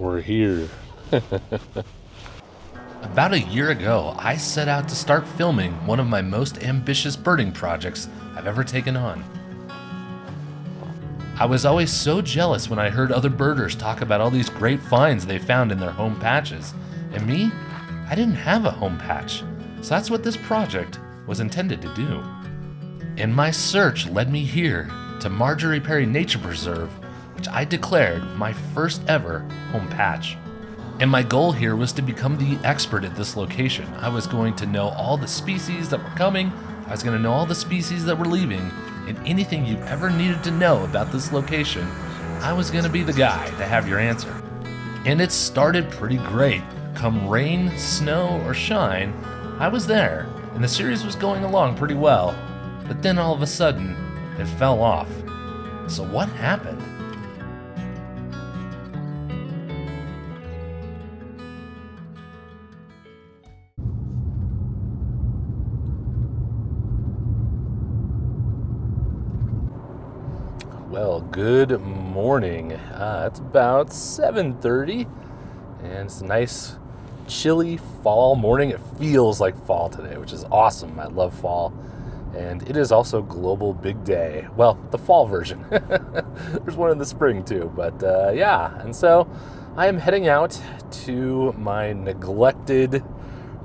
We're here. About a year ago, I set out to start filming one of my most ambitious birding projects I've ever taken on. I was always so jealous when I heard other birders talk about all these great finds they found in their home patches. And me, I didn't have a home patch, so that's what this project was intended to do. And my search led me here to Marjorie Perry Nature Preserve, which I declared my first ever home patch. And my goal here was to become the expert at this location. I was going to know all the species that were coming, I was going to know all the species that were leaving, and anything you ever needed to know about this location, I was going to be the guy to have your answer. And it started pretty great. Come rain, snow, or shine, I was there, and the series was going along pretty well. But then all of a sudden, it fell off. So what happened? Well, good morning. It's about 7:30, and it's a nice, chilly fall morning. It feels like fall today, which is awesome. I love fall. And it is also Global Big Day. Well, the fall version. There's one in the spring too, but yeah. And so I am heading out to my neglected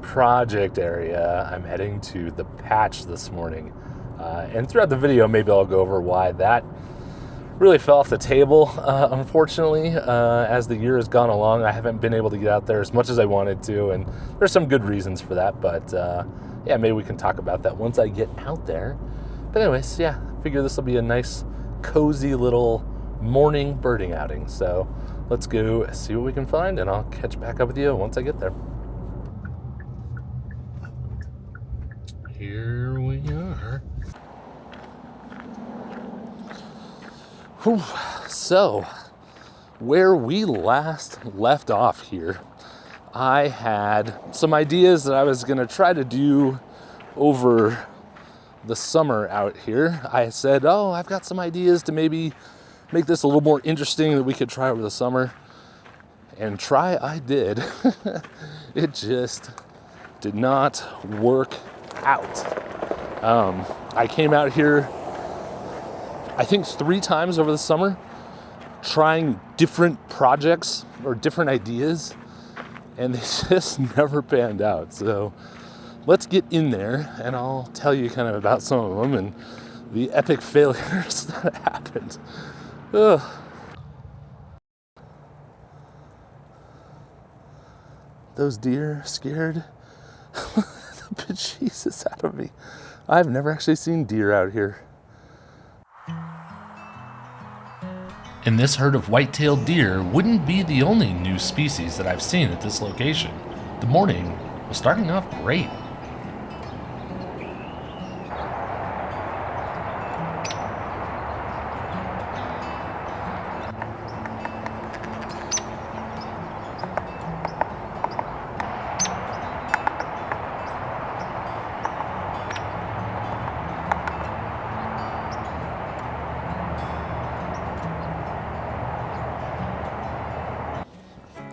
project area. I'm heading to the patch this morning. And throughout the video, maybe I'll go over why that really fell off the table, unfortunately. As the year has gone along, I haven't been able to get out there as much as I wanted to, and there's some good reasons for that, but yeah, maybe we can talk about that once I get out there. But anyways, yeah, I figure this will be a nice, cozy little morning birding outing. So let's go see what we can find, and I'll catch back up with you once I get there. Here we are. Whew. So, where we last left off here, I had some ideas that I was going to try to do over the summer out here. I said, oh, I've got some ideas to maybe make this a little more interesting that we could try over the summer. And try I did. It just did not work out. I came out here, I think 3 times over the summer, trying different projects or different ideas, and they just never panned out. So let's get in there, and I'll tell you kind of about some of them and the epic failures that happened. Ugh. Those deer scared the bejesus out of me. I've never actually seen deer out here. And this herd of white-tailed deer wouldn't be the only new species that I've seen at this location. The morning was starting off great.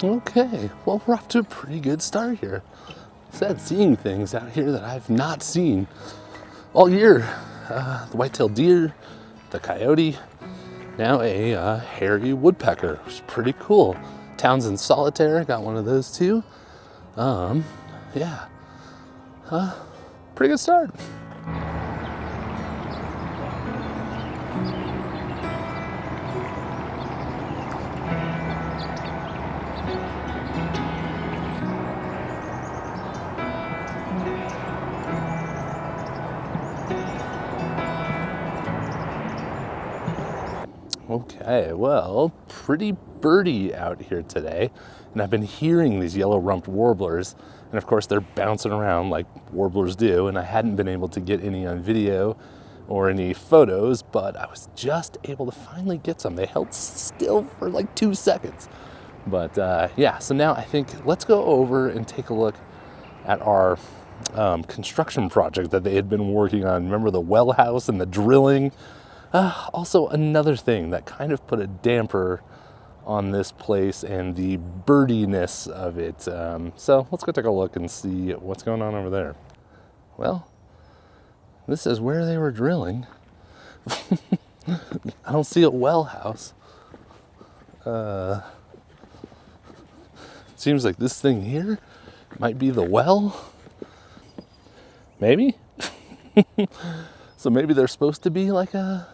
Okay, well, we're off to a pretty good start here. I said seeing things out here that I've not seen all year. The white-tailed deer, the coyote, now a hairy woodpecker, which is pretty cool. Townsend solitaire, got one of those too. Yeah, pretty good start. Okay, well, pretty birdie out here today, and I've been hearing these yellow-rumped warblers, and of course they're bouncing around like warblers do, and I hadn't been able to get any on video or any photos, but I was just able to finally get some. They held still for like 2 seconds. But yeah, so now I think let's go over and take a look at our construction project that they had been working on. Remember the well house and the drilling? Also, another thing that kind of put a damper on this place and the birdiness of it. So let's go take a look and see what's going on over there. Well, this is where they were drilling. I don't see a well house. Seems like this thing here might be the well. Maybe? So maybe there's supposed to be like a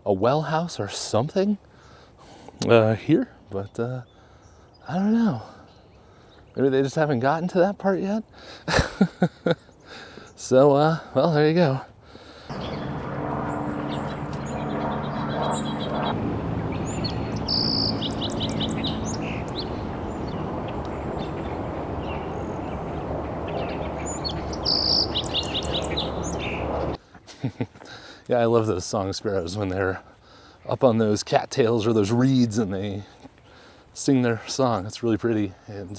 well house or something here, but I don't know. Maybe they just haven't gotten to that part yet. So, well, there you go. Yeah, I love those song sparrows when they're up on those cattails or those reeds and they sing their song. It's really pretty. And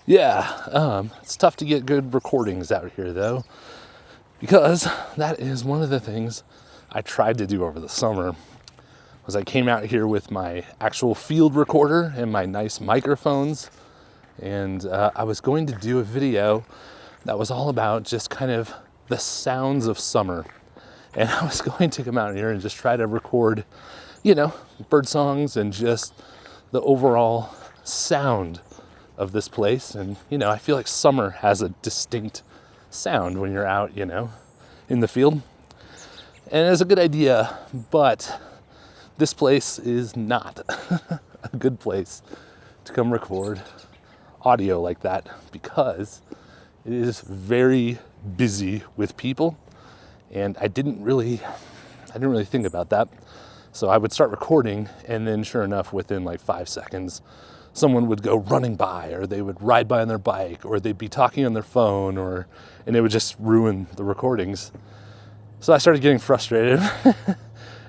it's tough to get good recordings out here though, because that is one of the things I tried to do over the summer. Was I came out here with my actual field recorder and my nice microphones, and I was going to do a video that was all about just kind of the sounds of summer. And I was going to come out here and just try to record, bird songs and just the overall sound of this place. And, I feel like summer has a distinct sound when you're out, in the field. And it's a good idea, but this place is not a good place to come record audio like that, because it is very busy with people. And I didn't really think about that. So I would start recording, and then sure enough, within like 5 seconds, someone would go running by, or they would ride by on their bike, or they'd be talking on their phone, and it would just ruin the recordings. So I started getting frustrated.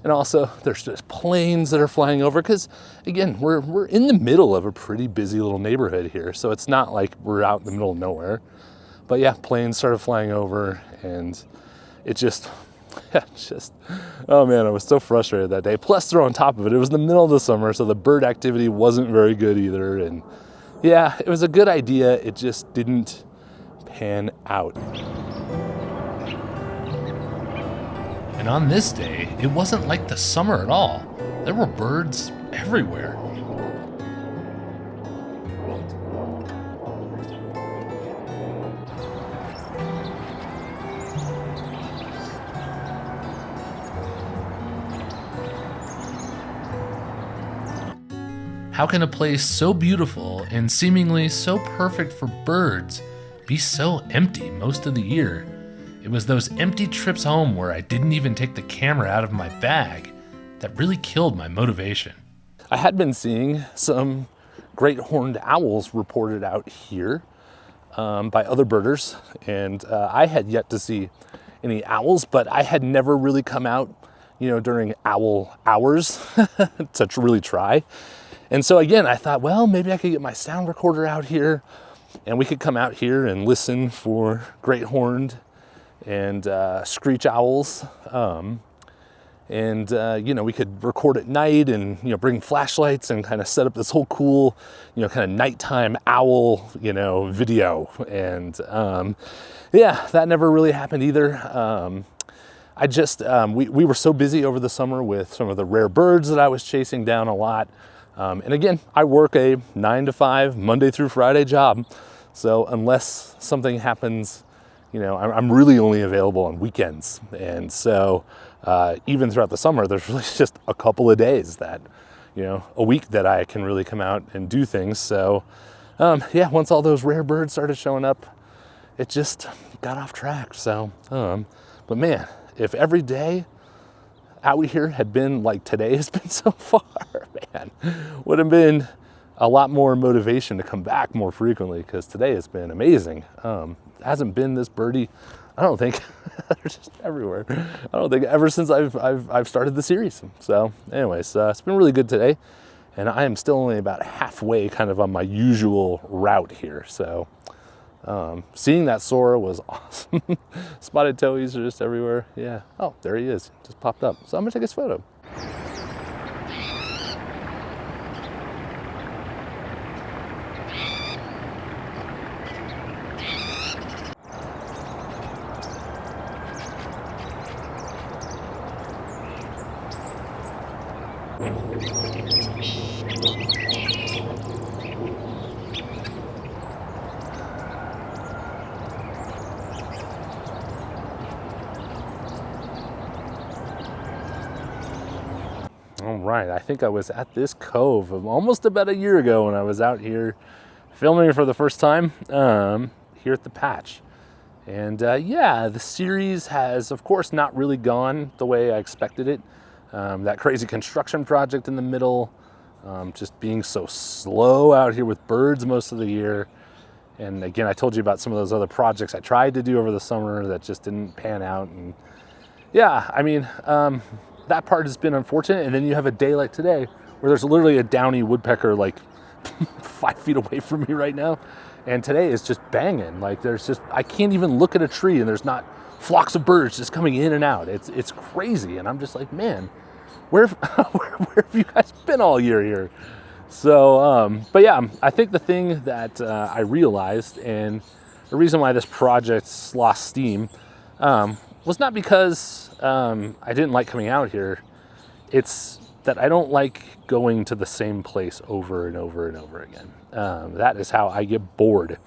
And also there's just planes that are flying over, because again, we're in the middle of a pretty busy little neighborhood here. So it's not like we're out in the middle of nowhere. But yeah, planes started flying over, and it just, oh man, I was so frustrated that day. Plus, throw on top of it, it was the middle of the summer, so the bird activity wasn't very good either. And yeah, it was a good idea. It just didn't pan out. And on this day, it wasn't like the summer at all. There were birds everywhere. How can a place so beautiful and seemingly so perfect for birds be so empty most of the year? It was those empty trips home where I didn't even take the camera out of my bag that really killed my motivation. I had been seeing some great horned owls reported out here by other birders, and I had yet to see any owls, but I had never really come out, during owl hours to really try. And so again, I thought, well, maybe I could get my sound recorder out here and we could come out here and listen for great horned and screech owls. We could record at night and, bring flashlights and kind of set up this whole cool, kind of nighttime owl, video. And that never really happened either. We were so busy over the summer with some of the rare birds that I was chasing down a lot. And again, I work a 9 to 5 Monday through Friday job. So unless something happens, I'm really only available on weekends. And so even throughout the summer, there's really just a couple of days that, a week that I can really come out and do things. So once all those rare birds started showing up, it just got off track. So, but man, if every day out here had been like today has been so far, man, would have been a lot more motivation to come back more frequently, because today has been amazing. It hasn't been this birdie, I don't think. They're just everywhere. I don't think ever since I've started the series. So anyways, it's been really good today, and I am still only about halfway kind of on my usual route here. So seeing that Sora was awesome. Spotted towies are just everywhere. Yeah. Oh, there he is. Just popped up. So I'm gonna take his photo. All right, I think I was at this cove almost about a year ago when I was out here filming for the first time here at the patch. And yeah, the series has, of course, not really gone the way I expected it. That crazy construction project in the middle, just being so slow out here with birds most of the year. And again, I told you about some of those other projects I tried to do over the summer that just didn't pan out. And yeah, I mean, that part has been unfortunate. And then you have a day like today where there's literally a downy woodpecker like 5 feet away from me right now. And today is just banging. Like I can't even look at a tree and there's not flocks of birds just coming in and out. It's crazy. And I'm just like, man, where have you guys been all year here? So, but yeah, I think the thing that I realized, and the reason why this project lost steam, was not because I didn't like coming out here. It's that I don't like going to the same place over and over and over again. That is how I get bored.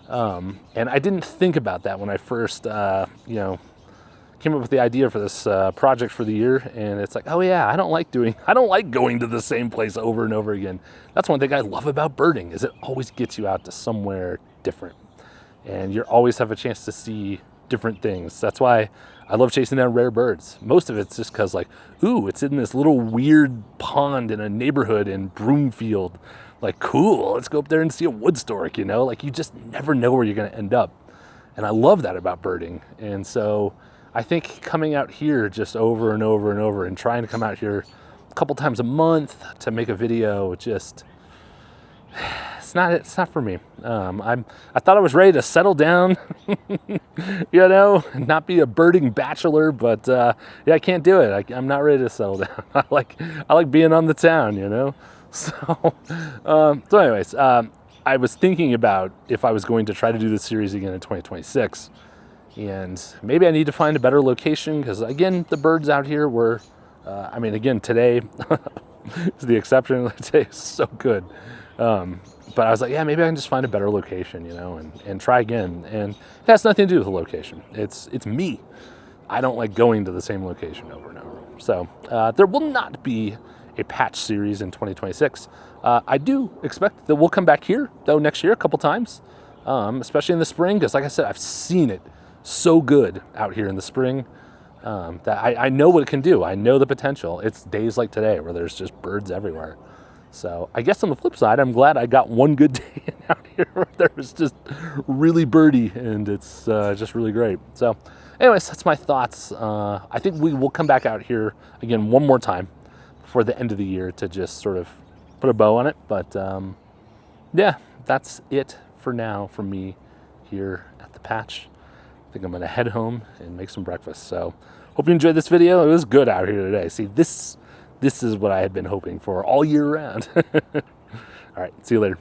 And I didn't think about that when I first, came up with the idea for this project for the year. And it's like, oh yeah, I don't like going to the same place over and over again. That's one thing I love about birding, is it always gets you out to somewhere different. And you always have a chance to see different things. That's why I love chasing down rare birds. Most of it's just because, like, ooh, it's in this little weird pond in a neighborhood in Broomfield. Like, cool, let's go up there and see a wood stork, Like, you just never know where you're going to end up. And I love that about birding. And so I think coming out here just over and over and over and trying to come out here a couple times a month to make a video, just... It's not for me. I thought I was ready to settle down, and not be a birding bachelor, but yeah, I can't do it. I'm not ready to settle down. I like being on the town, So, so anyways, I was thinking about if I was going to try to do this series again in 2026, and maybe I need to find a better location because again, the birds out here were, again today is the exception. Today is so good. But I was like, yeah, maybe I can just find a better location, and try again. And it has nothing to do with the location. It's me. I don't like going to the same location over and over. So there will not be a patch series in 2026. I do expect that we'll come back here, though, next year a couple times, especially in the spring, because like I said, I've seen it so good out here in the spring that I know what it can do. I know the potential. It's days like today where there's just birds everywhere. So I guess on the flip side, I'm glad I got one good day out here where there was just really birdie, and it's just really great. So anyways, that's my thoughts. I think we will come back out here again one more time before the end of the year to just sort of put a bow on it. But yeah, that's it for now from me here at the patch. I think I'm going to head home and make some breakfast. So hope you enjoyed this video. It was good out here today. See, this is what I had been hoping for all year round. All right, see you later.